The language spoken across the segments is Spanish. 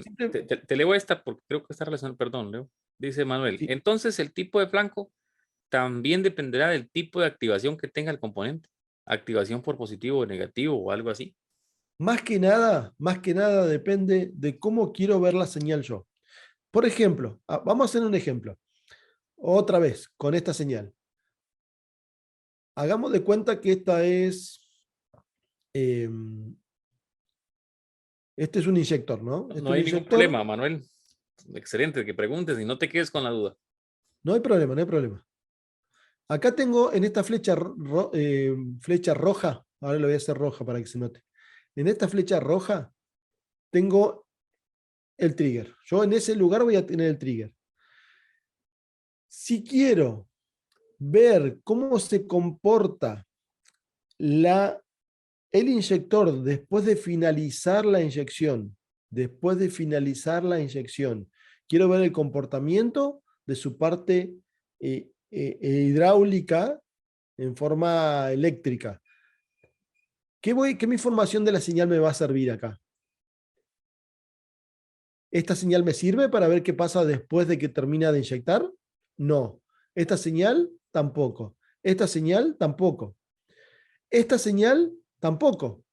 Simple- Te leo esta porque creo que está relacionada, perdón, Leo. Dice Manuel, sí. entonces el tipo de flanco también dependerá del tipo de activación que tenga el componente. Activación por positivo o negativo o algo así. Más que nada depende de cómo quiero ver la señal yo. Por ejemplo, vamos a hacer un ejemplo. Otra vez, con esta señal. Hagamos de cuenta que eh, este es un inyector, ¿no? No, Este no es un hay ningún inyector. problema, Manuel. Excelente que preguntes y no te quedes con la duda. No hay problema, no hay problema. Acá tengo en esta flecha roja, ahora lo voy a hacer roja para que se note. En esta flecha roja tengo el trigger. Yo en ese lugar voy a tener el trigger. Si quiero ver cómo se comporta el inyector después de finalizar la inyección, quiero ver el comportamiento de su parte hidráulica en forma eléctrica. ¿Qué información de la señal me va a servir acá? ¿Esta señal me sirve para ver qué pasa después de que termina de inyectar? No. ¿Esta señal? Tampoco. ¿Esta señal? Tampoco. ¿Esta señal? Tampoco.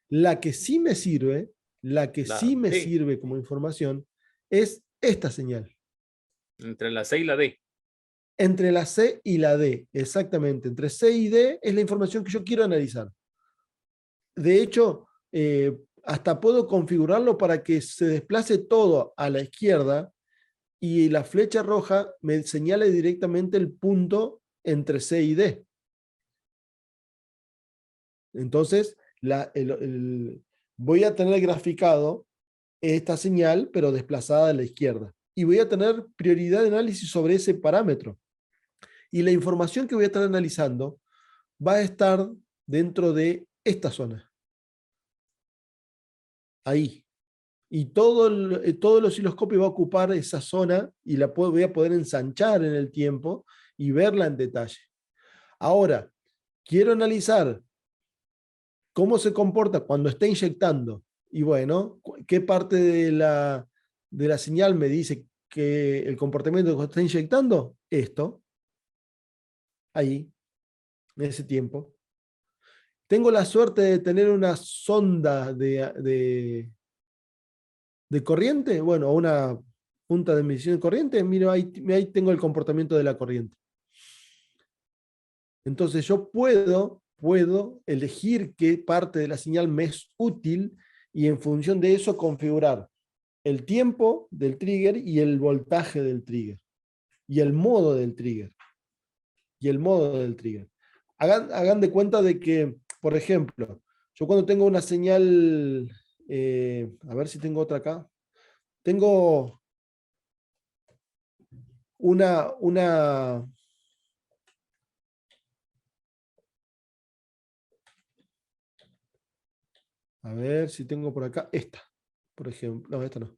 La que sí me sirve, La D, como información, es esta señal. entre la C y la D. Entre la C y la D, exactamente. Entre C y D es la información que yo quiero analizar. De hecho, hasta puedo configurarlo para que se desplace todo a la izquierda y la flecha roja me señale directamente el punto entre C y D. Entonces, voy a tener graficado esta señal, pero desplazada a la izquierda. Y voy a tener prioridad de análisis sobre ese parámetro. Y la información que voy a estar analizando va a estar dentro de esta zona. Ahí. Y todo el osciloscopio va a ocupar esa zona y voy a poder ensanchar en el tiempo y verla en detalle. Ahora, quiero analizar cómo se comporta cuando está inyectando. Y bueno, ¿qué parte de la señal me dice que el comportamiento cuando está inyectando? Esto, ahí, en ese tiempo. Tengo la suerte de tener una sonda de corriente, bueno, una punta de medición de corriente, miro, ahí tengo el comportamiento de la corriente. Entonces yo puedo elegir qué parte de la señal me es útil y en función de eso configurar el tiempo del trigger y el voltaje del trigger y el modo del trigger Hagan de cuenta de que, por ejemplo, yo cuando tengo una señal, a ver si tengo otra acá, tengo una a ver si tengo por acá, esta, por ejemplo, no, esta no.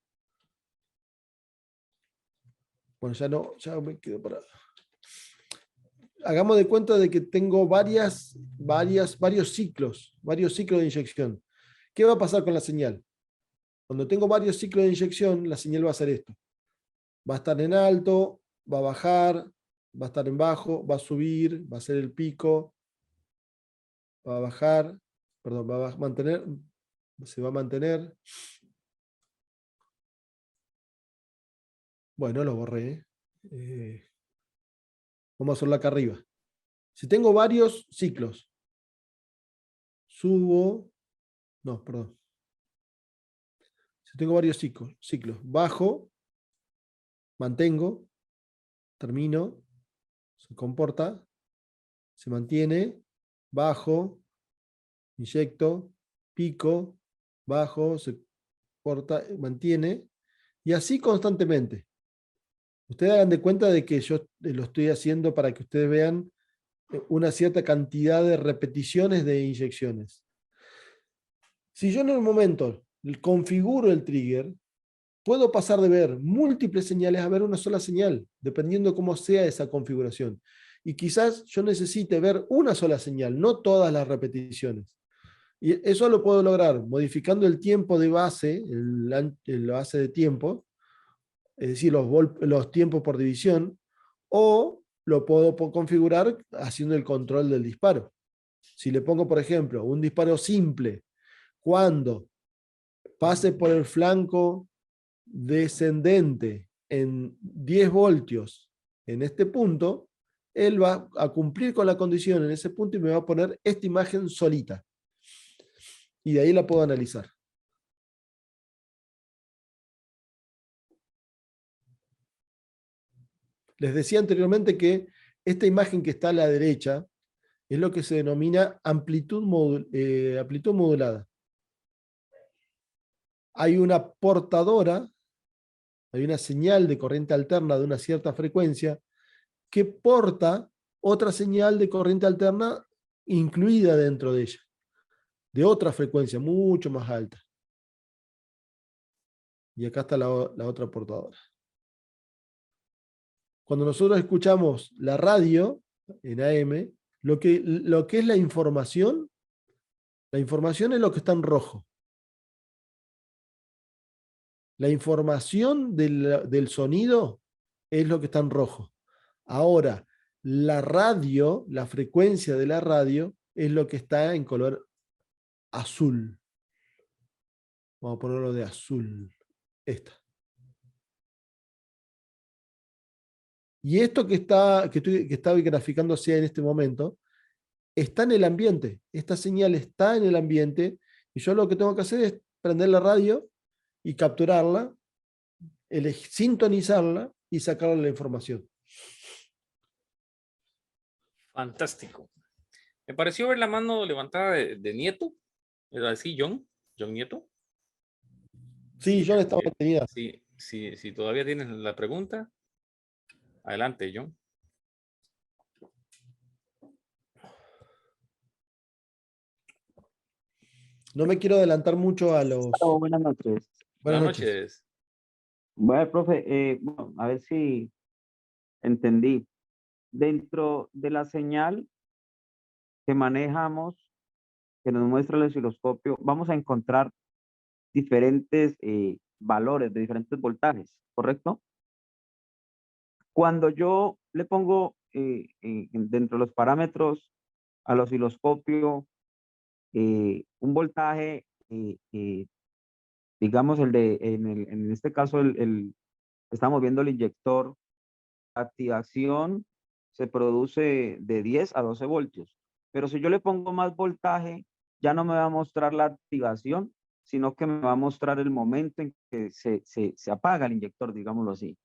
Bueno, ya no, ya me quedo para... Hagamos de cuenta de que tengo varios ciclos de inyección. ¿Qué va a pasar con la señal? Cuando tengo varios ciclos de inyección, la señal va a hacer esto. Va a estar en alto, va a bajar, va a estar en bajo, va a subir, va a hacer el pico, va a bajar, perdón, va a mantener, se va a mantener. Bueno, lo borré. Vamos a hacerlo acá arriba. Si tengo varios ciclos, subo, no, perdón. Si tengo varios ciclos, bajo, mantengo, termino, se comporta, se mantiene, bajo, inyecto, pico, bajo, se corta, mantiene, y así constantemente. Ustedes hagan de cuenta de que yo lo estoy haciendo para que ustedes vean una cierta cantidad de repeticiones de inyecciones. Si yo en un momento configuro el trigger, puedo pasar de ver múltiples señales a ver una sola señal, dependiendo cómo sea esa configuración. Y quizás yo necesite ver una sola señal, no todas las repeticiones. Y eso lo puedo lograr modificando el tiempo de base, la base de tiempo, es decir, los tiempos por división, o lo puedo configurar haciendo el control del disparo. Si le pongo, por ejemplo, un disparo simple, cuando pase por el flanco descendente en 10 voltios en este punto, él va a cumplir con la condición en ese punto y me va a poner esta imagen solita. Y de ahí la puedo analizar. Les decía anteriormente que esta imagen que está a la derecha es lo que se denomina amplitud modulada. Hay una portadora, hay una señal de corriente alterna de una cierta frecuencia que porta otra señal de corriente alterna incluida dentro de ella, de otra frecuencia mucho más alta. Y acá está la otra portadora. Cuando nosotros escuchamos la radio en AM, lo que es la información es lo que está en rojo. La información del sonido es lo que está en rojo. Ahora, la radio, la frecuencia de la radio, es lo que está en color azul. Vamos a ponerlo de azul. Esta. Y esto que está graficándose en este momento, está en el ambiente. Esta señal está en el ambiente. Y yo lo que tengo que hacer es prender la radio y capturarla, sintonizarla y sacarle la información. Fantástico. Me pareció ver la mano levantada de Nieto. ¿Era así, John? ¿John Nieto? Sí, John estaba detenida. Si todavía tienes la pregunta, adelante, John. No me quiero adelantar mucho a los... Hola, buenas noches. Buenas noches. Bueno, profe, bueno, a ver si entendí. Dentro de la señal que manejamos, que nos muestra el osciloscopio, vamos a encontrar diferentes valores de diferentes voltajes, ¿correcto? Cuando yo le pongo dentro de los parámetros al osciloscopio un voltaje, digamos en este caso estamos viendo el inyector, activación se produce de 10 a 12 voltios. Pero si yo le pongo más voltaje, ya no me va a mostrar la activación, sino que me va a mostrar el momento en que se apaga el inyector, digámoslo así,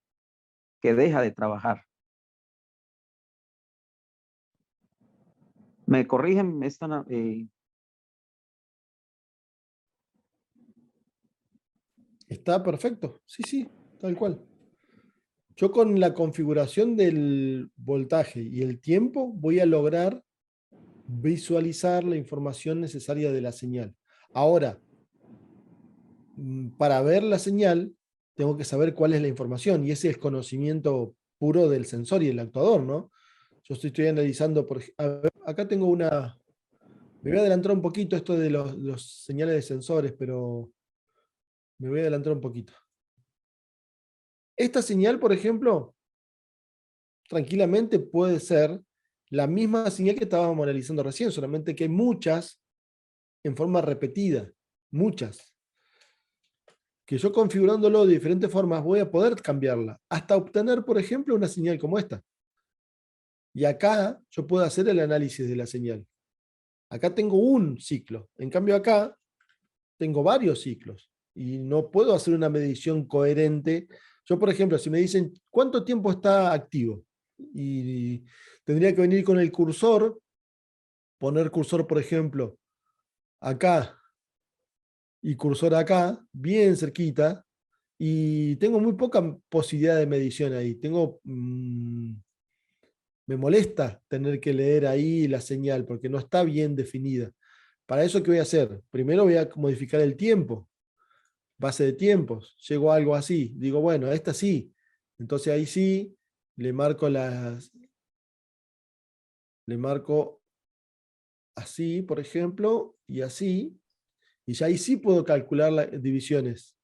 que deja de trabajar. ¿Me corrigen esta? Está perfecto. Sí, tal cual. Yo con la configuración del voltaje y el tiempo voy a lograr visualizar la información necesaria de la señal. Ahora, para ver la señal, tengo que saber cuál es la información, y ese es conocimiento puro del sensor y el actuador, ¿no? Yo estoy analizando, acá tengo una... Me voy a adelantar un poquito esto de los señales de sensores, pero me voy a adelantar un poquito. Esta señal, por ejemplo, tranquilamente puede ser la misma señal que estábamos analizando recién, solamente que hay muchas en forma repetida, muchas, que yo configurándolo de diferentes formas voy a poder cambiarla, hasta obtener, por ejemplo, una señal como esta. Y acá yo puedo hacer el análisis de la señal. Acá tengo un ciclo, en cambio acá tengo varios ciclos, y no puedo hacer una medición coherente. Yo, por ejemplo, si me dicen, ¿cuánto tiempo está activo? Y tendría que venir con el cursor, poner cursor, por ejemplo, acá, y cursor acá, bien cerquita, y tengo muy poca posibilidad de medición ahí. Me molesta tener que leer ahí la señal, porque no está bien definida. Para eso, ¿qué voy a hacer? Primero voy a modificar el tiempo, base de tiempos, llego a algo así, digo, bueno, esta sí, entonces ahí sí, le marco así, por ejemplo, y así, y ya ahí sí puedo calcular las divisiones,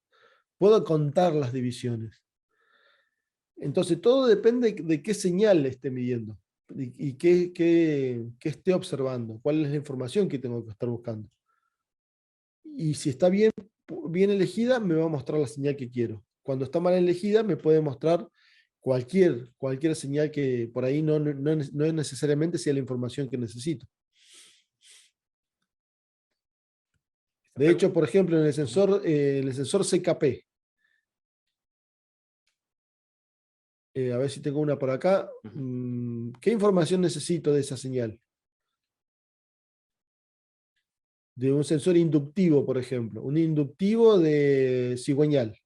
puedo contar las divisiones. Entonces todo depende de qué señal esté midiendo y qué esté observando, cuál es la información que tengo que estar buscando. Y si está bien elegida, me va a mostrar la señal que quiero. Cuando está mal elegida, me puede mostrar cualquier señal que por ahí no necesariamente sea la información que necesito. De hecho, por ejemplo, en el sensor CKP, a ver si tengo una por acá, ¿qué información necesito de esa señal? De un sensor inductivo, por ejemplo, un inductivo de cigüeñal.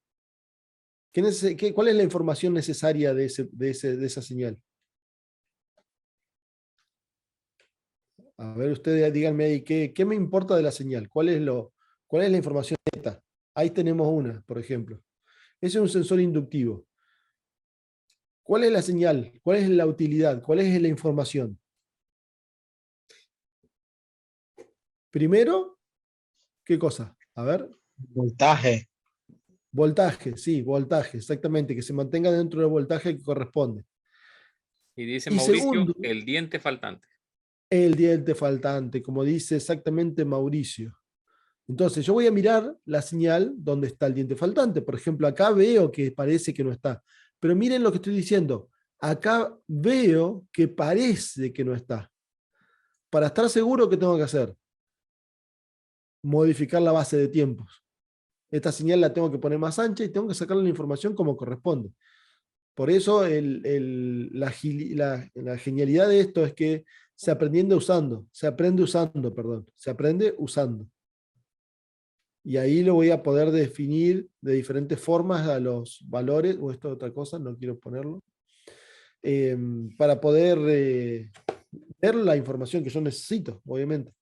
¿Cuál es la información necesaria de esa señal? A ver, ustedes díganme ahí, ¿qué me importa de la señal? ¿Cuál es la información neta? Ahí tenemos una, por ejemplo. Ese es un sensor inductivo. ¿Cuál es la señal? ¿Cuál es la utilidad? ¿Cuál es la información? Primero, ¿qué cosa? A ver. Voltaje. Voltaje, sí, voltaje, exactamente, que se mantenga dentro del voltaje que corresponde. Y dice Y Mauricio, segundo, el diente faltante. el diente faltante, como dice exactamente Mauricio. Entonces, yo voy a mirar la señal donde está el diente faltante. Por ejemplo, acá veo que parece que no está. Pero miren lo que estoy diciendo. Acá veo que parece que no está. Para estar seguro, ¿qué tengo que hacer? Modificar la base de tiempos. Esta señal la tengo que poner más ancha y tengo que sacarle la información como corresponde. Por eso la genialidad de esto es que se aprende usando. Y ahí lo voy a poder definir de diferentes formas a los valores, o esto es otra cosa, no quiero ponerlo, para poder ver la información que yo necesito, obviamente.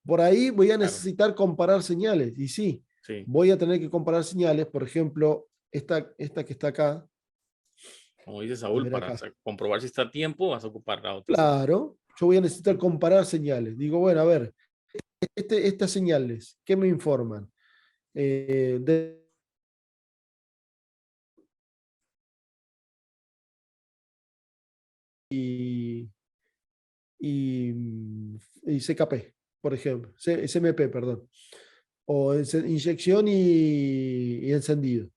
Por ahí voy a necesitar comparar señales, y sí, voy a tener que comparar señales, por ejemplo, esta que está acá. Como dice Saúl, para comprobar si está a tiempo, vas a ocupar la otra. Claro, yo voy a necesitar comparar señales. Digo, bueno, a ver, estas señales, ¿qué me informan? Y CKP, por ejemplo, SMP, perdón, o inyección y encendido.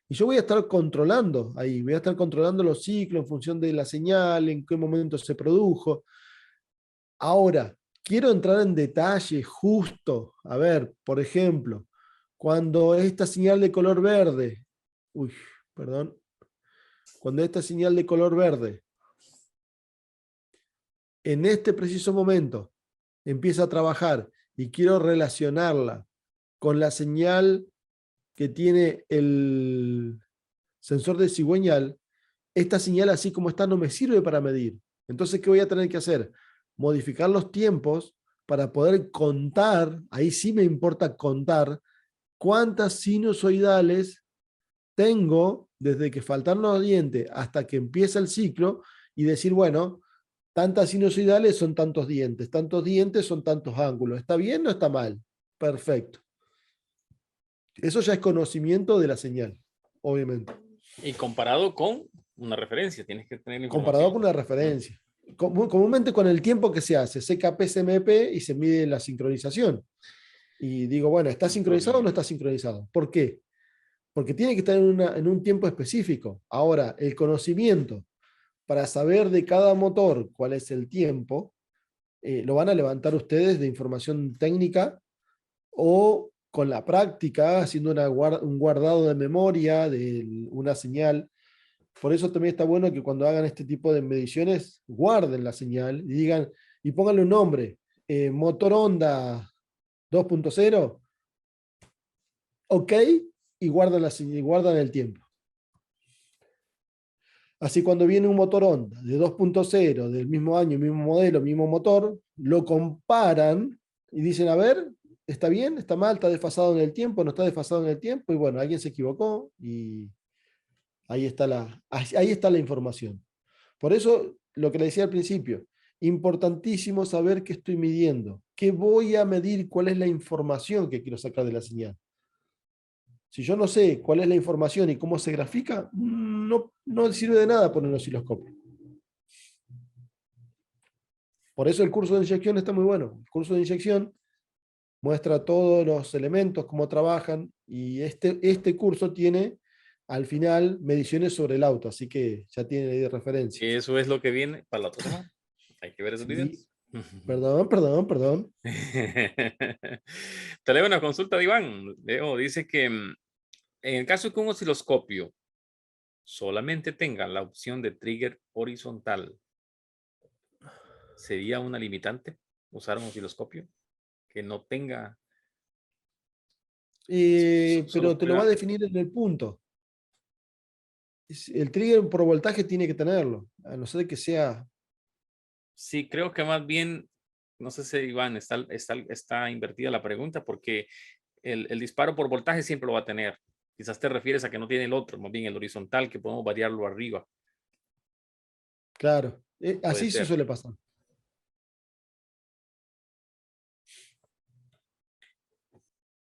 Y yo voy a estar controlando ahí, voy a estar controlando los ciclos en función de la señal, en qué momento se produjo. Ahora, quiero entrar en detalle justo, a ver, por ejemplo, cuando esta señal de color verde, cuando esta señal de color verde, en este preciso momento, empieza a trabajar y quiero relacionarla con la señal que tiene el sensor de cigüeñal, esta señal así como está no me sirve para medir. Entonces, ¿qué voy a tener que hacer? Modificar los tiempos para poder contar, ahí sí me importa contar, cuántas sinusoidales tengo desde que faltan los dientes hasta que empieza el ciclo y decir, bueno, tantas sinusoidales son tantos dientes son tantos ángulos. ¿Está bien o está mal? Perfecto. Eso ya es conocimiento de la señal, obviamente. Y comparado con una referencia, tienes que tener información. Comparado con una referencia. Comúnmente con el tiempo que se hace, CKP, CMP y se mide la sincronización. Y digo, bueno, ¿está sincronizado o no está sincronizado? ¿Por qué? Porque tiene que estar en un tiempo específico. Ahora, el conocimiento para saber de cada motor cuál es el tiempo, lo van a levantar ustedes de información técnica o con la práctica, haciendo un guardado de memoria de una señal. Por eso también está bueno que cuando hagan este tipo de mediciones, guarden la señal y digan, y pónganle un nombre, motor Honda 2.0, ok, y guardan el tiempo. Así cuando viene un motor Honda de 2.0, del mismo año, mismo modelo, mismo motor, lo comparan y dicen, a ver, ¿está bien? ¿Está mal? ¿Está desfasado en el tiempo? ¿No está desfasado en el tiempo? Y bueno, alguien se equivocó y ahí está la información. Por eso, lo que le decía al principio, Importantísimo saber qué estoy midiendo, qué voy a medir, cuál es la información que quiero sacar de la señal. Si yo no sé cuál es la información y cómo se grafica, no sirve de nada poner un osciloscopio. Por eso el curso de inyección está muy bueno. El curso de inyección muestra todos los elementos, cómo trabajan, y este curso tiene al final mediciones sobre el auto, así que ya tiene ahí de referencia. Eso es lo que viene para la otra semana. Hay que ver esos Sí, videos. perdón. Te leo una consulta de Iván. Leo dice que en el caso de que un osciloscopio solamente tenga la opción de trigger horizontal, ¿sería una limitante usar un osciloscopio que no tenga solo Pero te lo va a pueda? definir en el punto. El trigger por voltaje tiene que tenerlo, a no ser que sea... Sí, creo que más bien, no sé si Iván está invertida la pregunta porque el disparo por voltaje siempre lo va a tener. Quizás te refieres a que no tiene el otro, más bien el horizontal, que podemos variarlo arriba. Claro, Puede así se ser. suele pasar.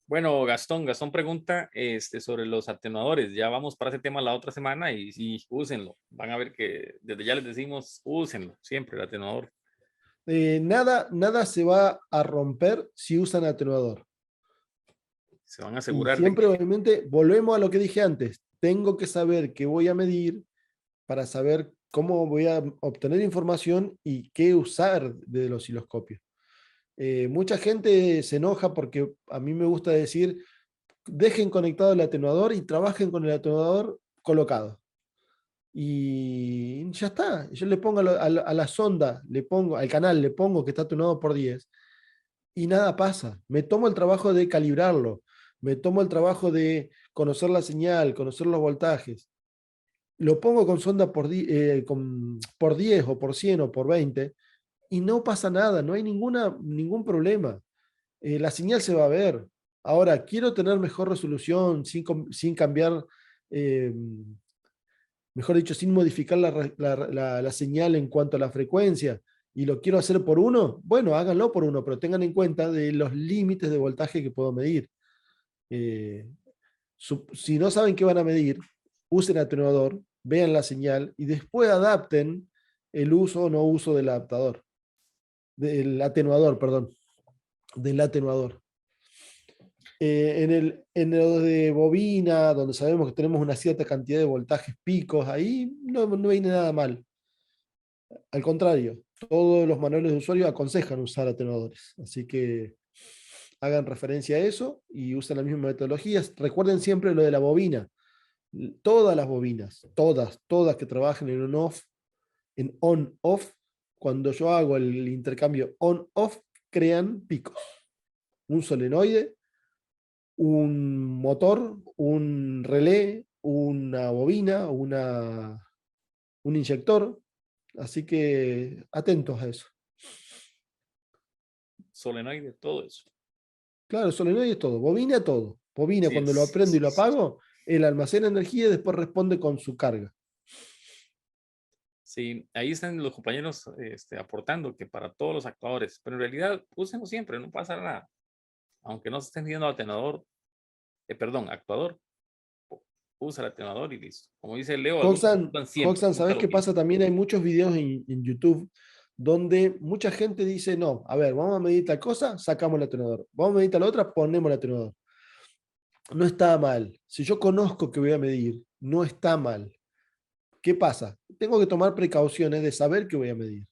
Bueno, Gastón pregunta sobre los atenuadores. Ya vamos para ese tema la otra semana y sí, úsenlo. Van a ver que desde ya les decimos, úsenlo, siempre el atenuador. Nada se va a romper si usan atenuador. Se van a Y asegurar de siempre, que obviamente, volvemos a lo que dije antes. Tengo que saber qué voy a medir para saber cómo voy a obtener información y qué usar del osciloscopio. Mucha gente se enoja porque a mí me gusta decir, dejen conectado el atenuador y trabajen con el atenuador colocado. Y ya está. Yo le pongo a la sonda, le pongo al canal, le pongo que está atenuado por 10 y nada pasa. Me tomo el trabajo de calibrarlo, me tomo el trabajo de conocer la señal, conocer los voltajes. Lo pongo con sonda por 10 o por 100 o por 20 y no pasa nada, no hay ningún problema. La señal se va a ver. Ahora, quiero tener mejor resolución sin cambiar, eh, mejor dicho, sin modificar la señal en cuanto a la frecuencia, y lo quiero hacer por uno, bueno, háganlo por uno, pero tengan en cuenta de los límites de voltaje que puedo medir. Eh, si no saben qué van a medir, usen atenuador, vean la señal y después adapten el uso o no uso del adaptador, del atenuador, perdón, del atenuador. En lo de bobina, donde sabemos que tenemos una cierta cantidad de voltajes picos, ahí no viene nada mal. Al contrario, todos los manuales de usuario aconsejan usar atenuadores. Así que hagan referencia a eso y usen las mismas metodologías. Recuerden siempre lo de la bobina. Todas las bobinas, todas que trabajen en on-off, cuando yo hago el intercambio on-off, crean picos. Un solenoide, un motor, un relé, una bobina, un inyector. Así que atentos a eso. solenoide, todo eso. Claro, solenoide es todo, bobina todo. Bobina, Sí, cuando lo sí, aprendo y sí, lo sí. apago, él almacena energía y después responde con su carga. Sí, ahí están los compañeros aportando que para todos los actuadores, pero en realidad úsenlo siempre, no pasa nada. Aunque no se estén viendo atenuador, perdón, actuador, usa el atenuador y listo. Como dice Leo, algunos usan siempre, Hoxan, nunca ¿sabes lo qué pasa? piensan. También hay muchos videos en YouTube donde mucha gente dice, no, a ver, vamos a medir tal cosa, sacamos el atenuador. Vamos a medir tal otra, ponemos el atenuador. No está mal. Si yo conozco que voy a medir, no está mal. ¿Qué pasa? Tengo que tomar precauciones de saber que voy a medir.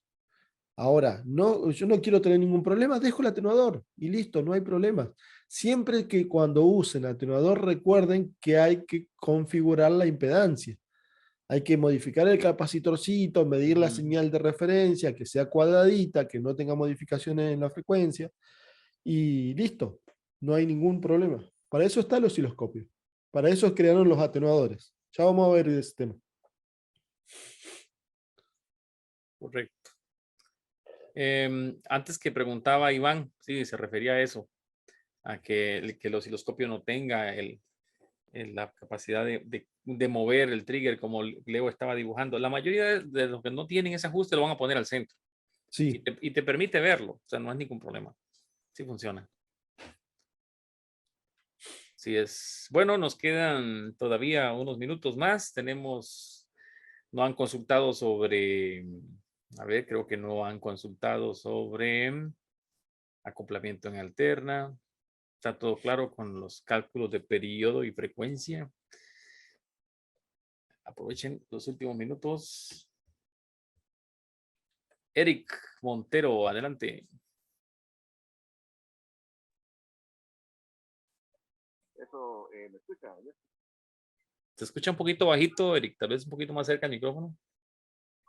Ahora, yo no quiero tener ningún problema, dejo el atenuador y listo, no hay problema. Siempre que cuando usen atenuador recuerden que hay que configurar la impedancia. Hay que modificar el capacitorcito, medir la señal de referencia, que sea cuadradita, que no tenga modificaciones en la frecuencia y listo, no hay ningún problema. Para eso está el osciloscopio. Para eso crearon los atenuadores. Ya vamos a ver ese tema. Correcto. Antes que preguntaba Iván, sí, se refería a eso, a que el osciloscopio no tenga la capacidad de mover el trigger como Leo estaba dibujando. La mayoría de los que no tienen ese ajuste lo van a poner al centro. Sí. y te permite verlo. O sea, no es ningún problema. Sí funciona. Sí es. Bueno, nos quedan todavía unos minutos más. No han consultado sobre, a ver, creo que no han consultado sobre acoplamiento en alterna. Está todo claro con los cálculos de periodo y frecuencia. Aprovechen los últimos minutos. Eric Montero, adelante. Eso, ¿me escucha? Se escucha un poquito bajito, Eric, tal vez un poquito más cerca del micrófono.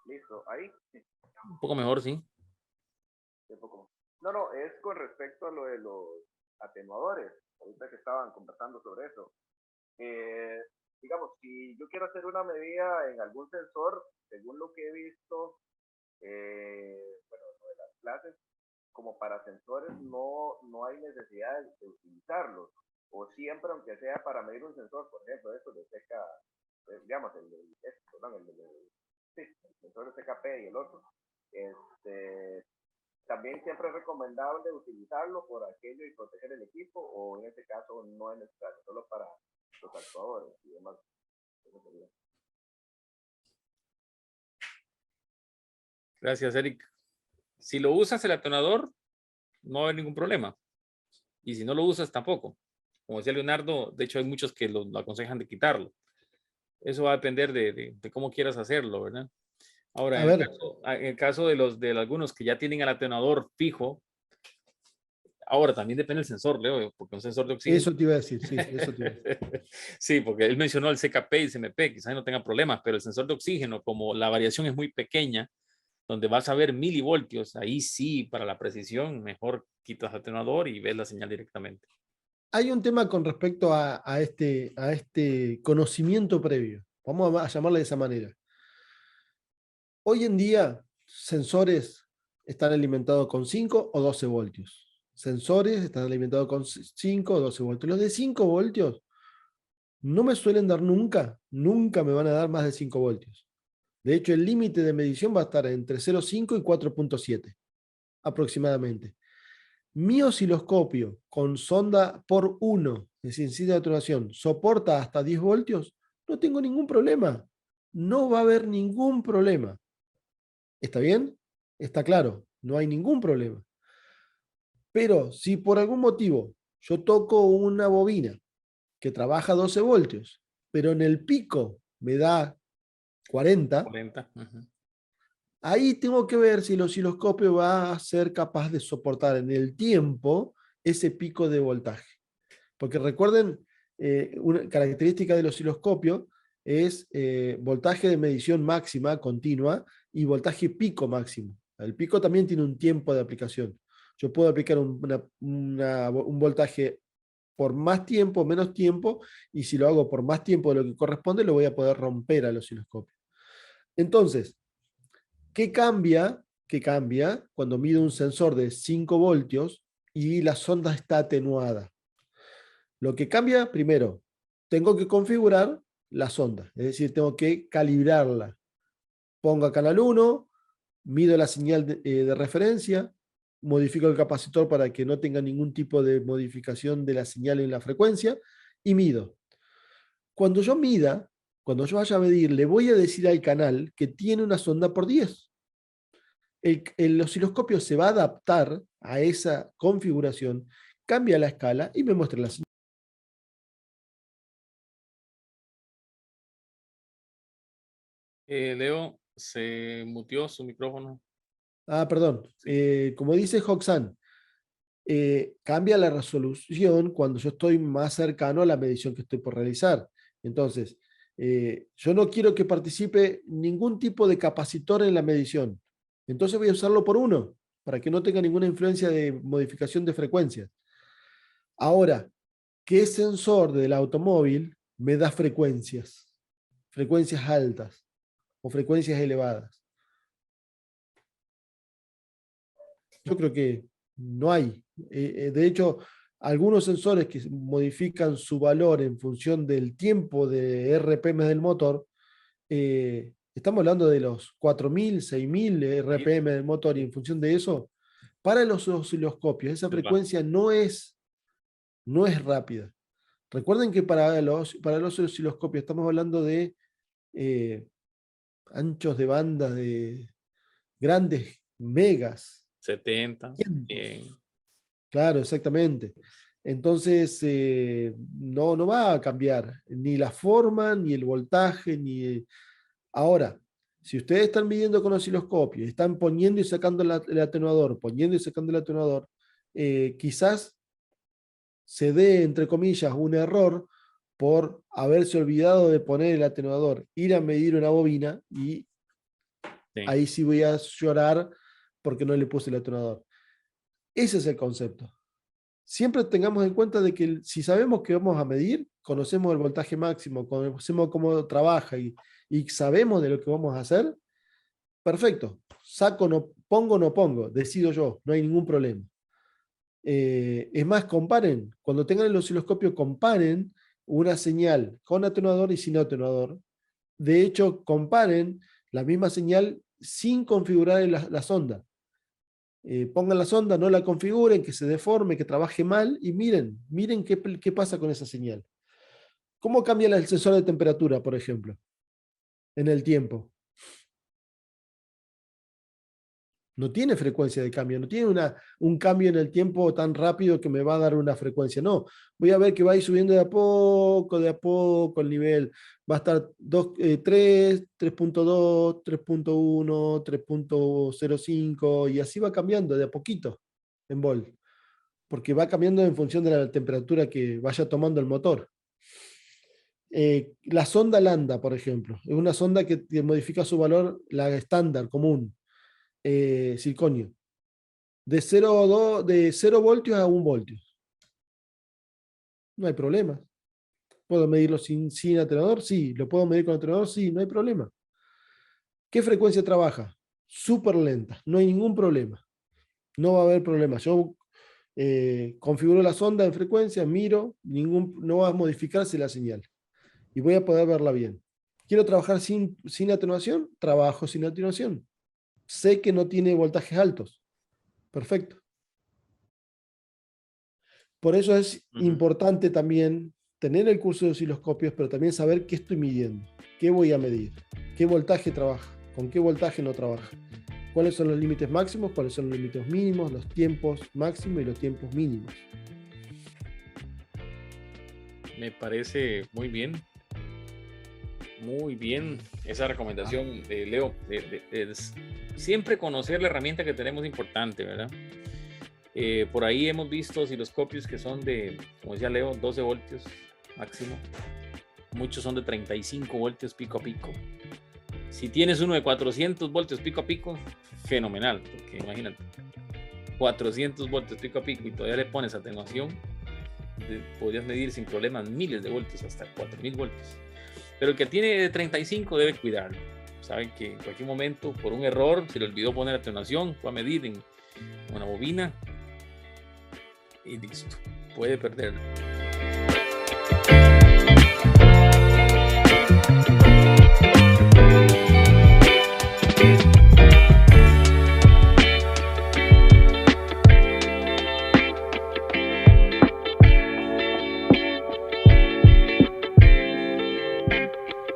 Listo, ahí. Un poco mejor, sí. No, es con respecto a lo de los atenuadores, ahorita que estaban conversando sobre eso. Digamos, si yo quiero hacer una medida en algún sensor, según lo que he visto, bueno, de las clases, como para sensores no hay necesidad de utilizarlos, o siempre, aunque sea para medir un sensor, por ejemplo, esto de seca, digamos, el sensor de CKP y el otro, también siempre es recomendable utilizarlo por aquello y proteger el equipo, o en este caso no es necesario, solo para los actuadores y demás. Eso sería. Gracias, Eric. Si lo usas el atonador, no va a haber ningún problema. Y si no lo usas, tampoco. Como decía Leonardo, de hecho hay muchos que lo aconsejan de quitarlo. Eso va a depender de cómo quieras hacerlo, ¿verdad? Ahora, A en el ver, caso, en el caso de algunos que ya tienen el atonador fijo, ahora también depende del sensor, Leo, porque un sensor de oxígeno. eso te iba a decir, sí, eso te iba a decir. Sí, porque él mencionó el CKP y el CMP, quizás no tenga problemas, pero el sensor de oxígeno, como la variación es muy pequeña, donde vas a ver milivoltios, ahí sí, para la precisión, mejor quitas atenuador y ves la señal directamente. Hay un tema con respecto a este conocimiento previo. Vamos a llamarle de esa manera. Hoy en día, sensores están alimentados con 5 o 12 voltios. Sensores están alimentados con 5 o 12 voltios. Los de 5 voltios no me suelen dar nunca me van a dar más de 5 voltios. De hecho, el límite de medición va a estar entre 0,5 y 4,7 aproximadamente. Mi osciloscopio con sonda por 1, es decir, cinta de atenuación, soporta hasta 10 voltios, no tengo ningún problema. No va a haber ningún problema. ¿Está bien? Está claro, no hay ningún problema. Pero si por algún motivo yo toco una bobina que trabaja 12 voltios, pero en el pico me da 40, 40. Uh-huh. Ahí tengo que ver si el osciloscopio va a ser capaz de soportar en el tiempo ese pico de voltaje. Porque recuerden, una característica del osciloscopio es voltaje de medición máxima continua y voltaje pico máximo. El pico también tiene un tiempo de aplicación. Yo puedo aplicar un voltaje por más tiempo, menos tiempo, y si lo hago por más tiempo de lo que corresponde, lo voy a poder romper al osciloscopio. Entonces, ¿qué cambia? ¿Qué cambia cuando mido un sensor de 5 voltios y la sonda está atenuada? Lo que cambia, primero, tengo que configurar la sonda, es decir, tengo que calibrarla. Pongo a canal 1, mido la señal de referencia, modifico el capacitor para que no tenga ningún tipo de modificación de la señal en la frecuencia y mido. Cuando yo mida, cuando yo vaya a medir, le voy a decir al canal que tiene una sonda por 10. El osciloscopio se va a adaptar a esa configuración, cambia la escala y me muestra la señal. Leo, se mutió su micrófono. Perdón. Sí. Como dice Hoxan, cambia la resolución cuando yo estoy más cercano a la medición que estoy por realizar. Entonces, yo no quiero que participe ningún tipo de capacitor en la medición. Entonces voy a usarlo por 1, para que no tenga ninguna influencia de modificación de frecuencias. Ahora, ¿qué sensor del automóvil me da frecuencias? Frecuencias altas o frecuencias elevadas. Yo creo que no hay. De hecho, algunos sensores que modifican su valor en función del tiempo de RPM del motor estamos hablando de los 4.000, 6.000 RPM del motor, y en función de eso, para los osciloscopios, esa frecuencia no es rápida. Recuerden que para los osciloscopios estamos hablando de anchos de banda de grandes megas. 70. Claro, exactamente. Entonces, no va a cambiar ni la forma, ni el voltaje, ni... Ahora, si ustedes están midiendo con osciloscopio, están poniendo y sacando el atenuador, poniendo y sacando el atenuador, quizás se dé, entre comillas, un error por haberse olvidado de poner el atenuador, ir a medir una bobina y ahí sí voy a llorar porque no le puse el atenuador. Ese es el concepto. Siempre tengamos en cuenta de que si sabemos que vamos a medir, conocemos el voltaje máximo, conocemos cómo trabaja y sabemos de lo que vamos a hacer, perfecto. Saco, no pongo, decido yo, no hay ningún problema. Es más, comparen, cuando tengan el osciloscopio, comparen una señal con atenuador y sin atenuador. De hecho, comparen la misma señal sin configurar la sonda. Pongan la sonda, no la configuren, que se deforme, que trabaje mal, y miren qué pasa con esa señal. ¿Cómo cambia el sensor de temperatura, por ejemplo, en el tiempo? No tiene frecuencia de cambio, no tiene un cambio en el tiempo tan rápido que me va a dar una frecuencia. No, voy a ver que va a ir subiendo de a poco el nivel. Va a estar 3, 3.2, 3.1, 3.05 y así va cambiando de a poquito en volt. Porque va cambiando en función de la temperatura que vaya tomando el motor. La sonda lambda, por ejemplo, es una sonda que modifica su valor, la estándar, común. Circonio, de 0 voltios a 1 voltio. No hay problema. ¿Puedo medirlo sin atenuador? Sí. ¿Lo puedo medir con atenuador? Sí, no hay problema. ¿Qué frecuencia trabaja? Súper lenta, no hay ningún problema. No va a haber problema. Yo configuro la sonda en frecuencia, miro, no va a modificarse la señal. Y voy a poder verla bien. ¿Quiero trabajar sin atenuación? Trabajo sin atenuación. Sé que no tiene voltajes altos. Perfecto. Por eso es importante también tener el curso de osciloscopios, pero también saber qué estoy midiendo, qué voy a medir, qué voltaje trabaja, con qué voltaje no trabaja, cuáles son los límites máximos, cuáles son los límites mínimos, los tiempos máximos y los tiempos mínimos. Me parece muy bien. Muy bien esa recomendación de Leo. Siempre conocer la herramienta que tenemos es importante, ¿verdad? Por ahí hemos visto osciloscopios que son de, como decía Leo, 12 voltios máximo. Muchos son de 35 voltios pico a pico. Si tienes uno de 400 voltios pico a pico, fenomenal, porque imagínate, 400 voltios pico a pico y todavía le pones atenuación, podrías medir sin problemas miles de voltios, hasta 4000 voltios. Pero el que tiene de 35 debe cuidarlo. Saben que en cualquier momento, por un error, se le olvidó poner atenuación, va a medir en una bobina y listo, puede perderlo.